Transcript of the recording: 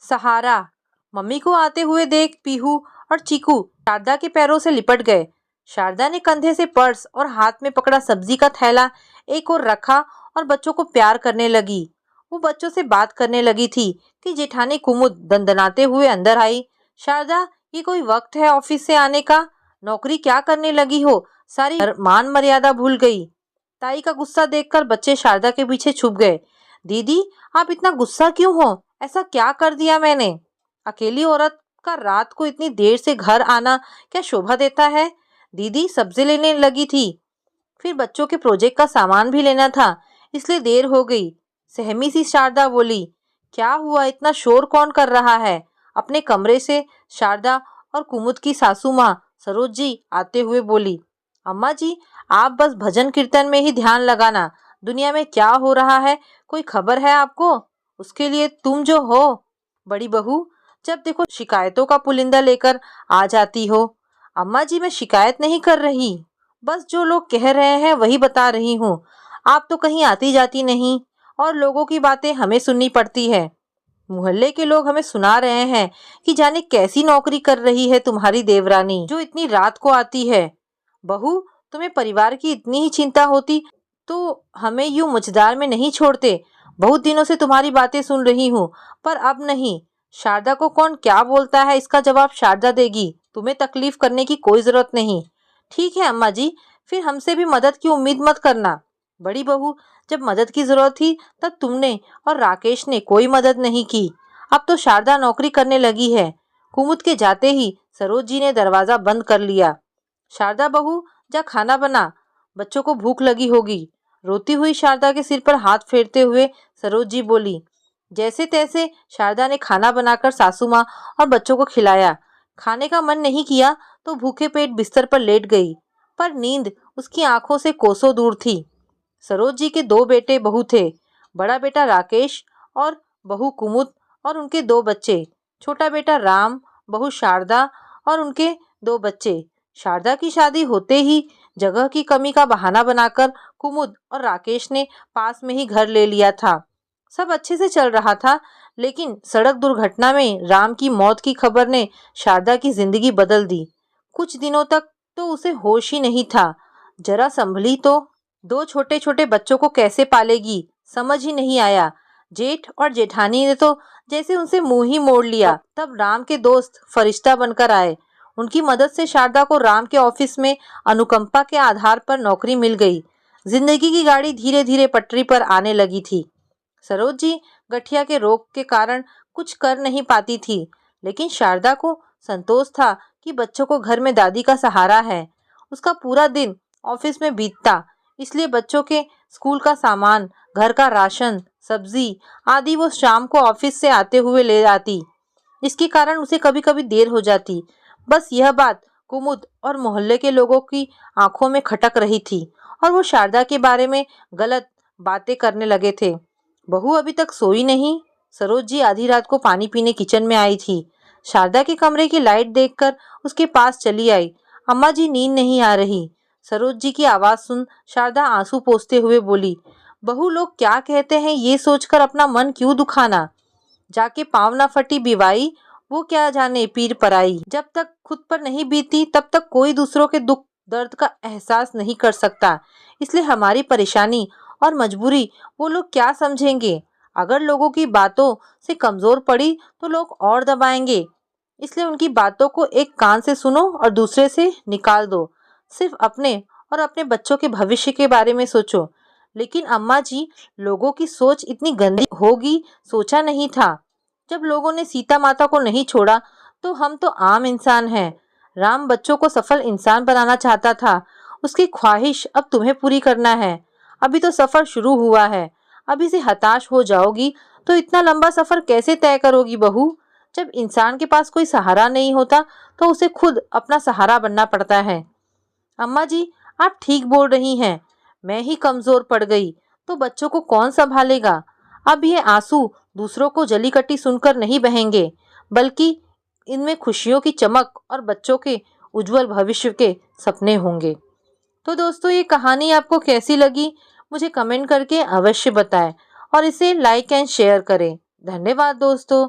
सहारा। Mummy को आते हुए देख पीहू और चीकू शारदा के पैरों से लिपट गए। शारदा ने कंधे से पर्स और हाथ में पकड़ा सब्जी का थैला एक ओर रखा और बच्चों को प्यार करने लगी। वो बच्चों से बात करने लगी थी कि जेठानी कुमुद दंदनाते हुए अंदर आई। शारदा, ये कोई वक्त है ऑफिस से आने का? नौकरी क्या करने लगी हो? सारी मान मर्यादा भूल गई। ताई का गुस्सा देखकर बच्चे शारदा के पीछे छुप गए। दीदी, आप इतना गुस्सा क्यों हो? ऐसा क्या कर दिया मैंने? अकेली औरत का रात को इतनी देर से घर आना क्या शोभा देता है? दीदी सब्जी लेने लगी थी, फिर बच्चों के प्रोजेक्ट का सामान भी लेना था, इसलिए देर हो गई। सहमी सी शारदा बोली। क्या हुआ, इतना शोर कौन कर रहा है? अपने कमरे से शारदा और कुमुद की सासू माँ सरोज जी आते हुए बोली। अम्मा जी, आप बस भजन कीर्तन में ही ध्यान लगाना। दुनिया में क्या हो रहा है कोई खबर है आपको? उसके लिए तुम जो हो बड़ी बहू, जब देखो शिकायतों का पुलिंदा लेकर आ जाती हो। अम्मा जी, मैं शिकायत नहीं कर रही, बस जो लोग कह रहे हैं वही बता रही हूँ। आप तो कहीं आती जाती नहीं और लोगों की बातें हमें सुननी पड़ती है। मोहल्ले के लोग हमें सुना रहे हैं कि जाने कैसी नौकरी कर रही है तुम्हारी देवरानी, जो इतनी रात को आती है। बहू, तुम्हें परिवार की इतनी ही चिंता होती तो हमें यूं मुझदार में नहीं छोड़ते। बहुत दिनों से तुम्हारी बातें सुन रही हूँ, पर अब नहीं। शारदा को कौन क्या बोलता है इसका जवाब शारदा देगी, तुम्हें तकलीफ करने की कोई जरूरत नहीं। ठीक है अम्मा जी, फिर हमसे भी मदद की उम्मीद मत करना। बड़ी बहू, जब मदद की जरूरत थी तब तुमने और राकेश ने कोई मदद नहीं की। अब तो शारदा नौकरी करने लगी है। कुमुद के जाते ही सरोज जी ने दरवाजा बंद कर लिया। शारदा बहू, जा खाना बना, बच्चों को भूख लगी होगी। रोती हुई शारदा के सिर पर हाथ फेरते हुए सरोज जी बोली। जैसे तैसे शारदा ने खाना बनाकर सासू माँ और बच्चों को खिलाया। खाने का मन नहीं किया तो भूखे पेट बिस्तर पर लेट गई, पर नींद उसकी आंखों से कोसों दूर थी। सरोज जी के दो बेटे बहू थे, बड़ा बेटा राकेश और बहू कुमुद और उनके दो बच्चे, छोटा बेटा राम, बहू शारदा और उनके दो बच्चे। शारदा की शादी होते ही जगह की कमी का बहाना बनाकर कुमुद और राकेश ने पास में ही घर ले लिया था। सब अच्छे से चल रहा था, लेकिन सड़क दुर्घटना में राम की मौत की खबर ने शारदा की जिंदगी बदल दी। कुछ दिनों तक तो उसे होश ही नहीं था। जरा संभली तो दो छोटे छोटे बच्चों को कैसे पालेगी, समझ ही नहीं आया। जेठ और जेठानी ने तो जैसे उनसे मुंह ही मोड़ लिया। तब राम के दोस्त फरिश्ता बनकर आए। उनकी मदद से शारदा को राम के ऑफिस में अनुकंपा के आधार पर नौकरी मिल गई। जिंदगी की गाड़ी धीरे धीरे पटरी पर आने लगी थी। सरोज जी गठिया के रोग के कारण कुछ कर नहीं पाती थी, लेकिन शारदा को संतोष था कि बच्चों को घर में दादी का सहारा है। उसका पूरा दिन ऑफिस में बीतता, इसलिए बच्चों के स्कूल का सामान, घर का राशन, सब्जी आदि वो शाम को ऑफिस से आते हुए ले आती। इसके कारण उसे कभी कभी देर हो जाती। बस यह बात कुमुद और मोहल्ले के लोगों की आंखों में खटक रही थी और वो शारदा के बारे में गलत बातें करने लगे थे। बहू अभी तक सोई नहीं? सरोज जी आधी रात को पानी पीने किचन में आई थी। शारदा के कमरे की लाइट देखकर उसके पास चली आई। अम्मा जी, नींद नहीं आ रही। सरोज जी की आवाज सुन शारदा आंसू पोंछते हुए बोली। बहू, लोग क्या कहते हैं ये सोचकर अपना मन क्यों दुखाना। जाके पाँव ना फटी बिवाई, वो क्या जाने पीर पराई। जब तक खुद पर नहीं बीती तब तक कोई दूसरों के दुख दर्द का एहसास नहीं कर सकता। इसलिए हमारी परेशानी और मजबूरी वो लोग क्या समझेंगे। अगर लोगों की बातों से कमजोर पड़ी तो लोग और दबाएंगे। इसलिए उनकी बातों को एक कान से सुनो और दूसरे से निकाल दो। सिर्फ अपने और अपने बच्चों के भविष्य के बारे में सोचो। लेकिन अम्मा जी, लोगों की सोच इतनी गंदी होगी सोचा नहीं था। जब लोगों ने सीता माता को नहीं छोड़ा तो हम तो आम इंसान हैं। राम बच्चों को सफल इंसान बनाना चाहता था, उसकी ख्वाहिश अब तुम्हें पूरी करना है। अभी तो सफर शुरू हुआ है, अभी से हताश हो जाओगी तो इतना लंबा सफर कैसे तय करोगी बहू। जब इंसान के पास कोई सहारा नहीं होता तो उसे खुद अपना सहारा बनना पड़ता है। अम्मा जी, आप ठीक बोल रही हैं। मैं ही कमजोर पड़ गई तो बच्चों को कौन संभालेगा। अब ये आंसू दूसरों को जली कटी सुनकर नहीं बहेंगे, बल्कि इनमें खुशियों की चमक और बच्चों के उज्जवल भविष्य के सपने होंगे। तो दोस्तों, ये कहानी आपको कैसी लगी मुझे कमेंट करके अवश्य बताएं और इसे लाइक एंड शेयर करें। धन्यवाद दोस्तों।